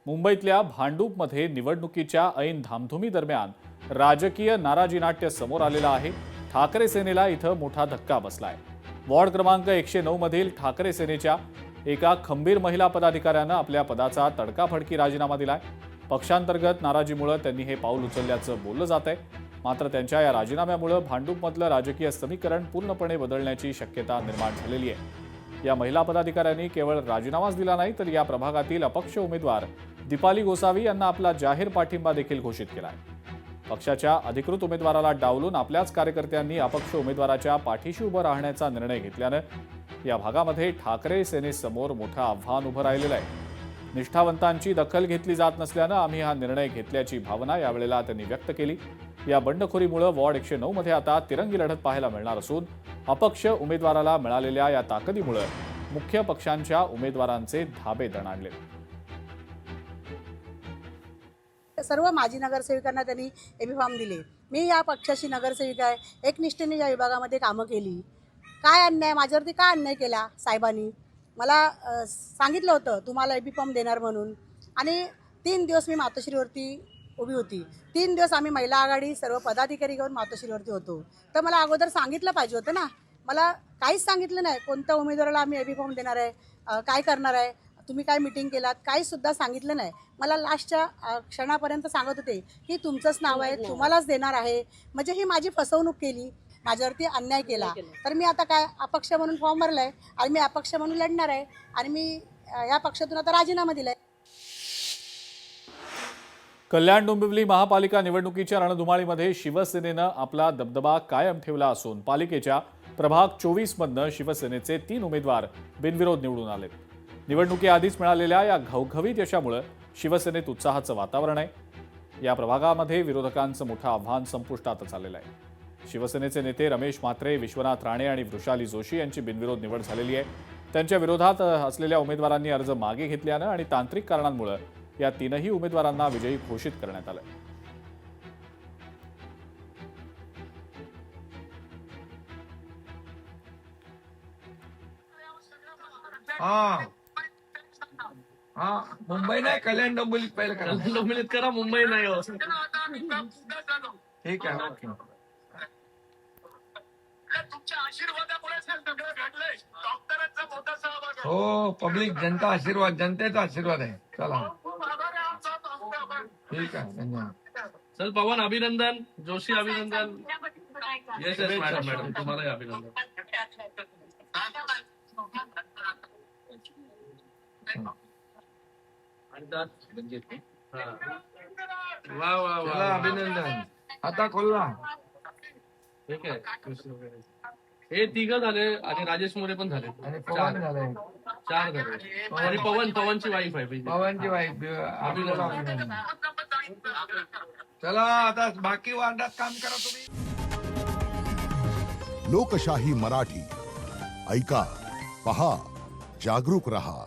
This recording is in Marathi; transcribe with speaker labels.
Speaker 1: मुंबईतल्या भांडूपमध्ये निवडणुकीच्या ऐन धामधुमी दरम्यान राजकीय नाराजी नाट्य समोर आलेलं आहे। ठाकरे सेनेला इथं मोठा धक्का बसलाय। वॉर्ड क्रमांक 109 मधील ठाकरे सेनेच्या एका खंबीर महिला पदाधिकाऱ्यानं आपल्या पदाचा तडकाफडकी राजीनामा दिलाय। पक्षांतर्गत नाराजीमुळे त्यांनी हे पाऊल उचलल्याचं बोललं जातंय। मात्र त्यांच्या या राजीनाम्यामुळे भांडूपमधलं राजकीय समीकरण पूर्णपणे बदलण्याची शक्यता निर्माण झालेली आहे। या महिला पदाधिकाऱ्यांनी केवळ राजीनामाच दिला नाही तर या प्रभागातील अपक्ष उमेदवार दीपाली गोसावी यांना आपला जाहीर पाठिंबा देखील घोषित केलाय। पक्षाच्या अधिकृत उमेदवाराला डावलून आपल्याच कार्यकर्त्यांनी अपक्ष उमेदवाराच्या पाठीशी उभं राहण्याचा निर्णय घेतल्यानं या भागामध्ये ठाकरे सेनेसमोर मोठं आव्हान उभं राहिलेलं आहे। निष्ठावंतांची दखल घेतली जात नसल्यानं आम्ही हा निर्णय घेतल्याची भावना यावेळेला त्यांनी व्यक्त केली। या बंडखोरीमुळे वॉर्ड 109 मध्ये आता तिरंगी लढत पाहायला मिळणार असून अपक्ष उमेदवाराला मिळालेल्या या ताकदीमुळे मुख्य पक्षांच्या उमेदवारांचे धाबे दणाणले।
Speaker 2: सर्व माजी नगरसेविकांना त्यांनी एबी फॉर्म दिले। मी या पक्षाची नगरसेविका आहे, एकनिष्ठेने या विभागामध्ये कामं केली। काय अन्याय माझ्यावरती काय अन्याय केला साहेबांनी? मला सांगितलं होतं तुम्हाला एबी फॉर्म देणार म्हणून, आणि 3 दिवस मी मातोश्रीवरती उभी होती। 3 दिवस आम्ही महिला आघाडी सर्व पदाधिकारी घेऊन मातोश्रीवरती होतो। तर मला अगोदर सांगितलं पाहिजे होतं ना। मला काहीच सांगितलं नाही, कोणत्या उमेदवाराला आम्ही एबी फॉर्म देणार आहे, काय करणार आहे, तुम्ही काय मीटिंग केलात, काही सुद्धा सांगितलं नाही। मला लास्टच्या क्षणापर्यंत सांगत होते की तुमचंच नाव आहे, तुम्हालाच देणार आहे। म्हणजे ही माझी फसवणूक केली, माझ्यावरती अन्याय केला। तर मी आता काय अपक्ष म्हणून फॉर्म भरलाय आणि मी अपक्ष म्हणून लढणार आहे आणि मी या पक्षातून आता राजीनामा दिलाय।
Speaker 1: कल्याण डोंबिवली महापालिका निवडणुकीच्या रणधुमाळीमध्ये शिवसेनेनं आपला दबदबा कायम ठेवला असून पालिकेच्या प्रभाग 24 मधनं शिवसेनेचे 3 उमेदवार बिनविरोध निवडून आलेत। निवडणुकीआधीच मिळालेल्या या घवघवीत यशामुळे शिवसेनेत उत्साहाचं वातावरण आहे। या प्रभागामध्ये विरोधकांचं मोठं आव्हान संपुष्टात आलेलं आहे। शिवसेनेचे नेते रमेश म्हात्रे, विश्वनाथ राणे आणि वृषाली जोशी यांची बिनविरोध निवड झालेली आहे। त्यांच्या विरोधात असलेल्या उमेदवारांनी अर्ज मागे घेतल्यानं आणि तांत्रिक कारणांमुळे या 3ही उमेदवारांना विजयी घोषित करण्यात आलं।
Speaker 3: मुंबई नाही, कल्याण डोंबिवलीत पहिलं करा।
Speaker 4: डोंबिवलीत करा, मुंबई नाही हो।
Speaker 3: ठीक आहे, ओके। हो, पब्लिक जनता आशीर्वाद, जनतेचा आशीर्वाद आहे। चला, ठीक आहे, धन्यवाद।
Speaker 4: चल पवन अभिनंदन, जोशी अभिनंदन। येस येस मॅडम, मॅडम तुम्हालाही अभिनंदन। वा वा वा,
Speaker 3: चला, अभिनंदन। आता खोलला।
Speaker 4: ठीक आहे। हे 3 झाले आणि राजेश मोरे पण झाले
Speaker 3: आणि पवन झालंय,
Speaker 4: 4 झाले आणि पवनची वाईफ आहे,
Speaker 3: पवनची वाईफ। अभिनंदन। चला, आता बाकी वार्डात काम करा तुम्ही।
Speaker 5: लोकशाही मराठी ऐका, पहा, जागरूक रहा।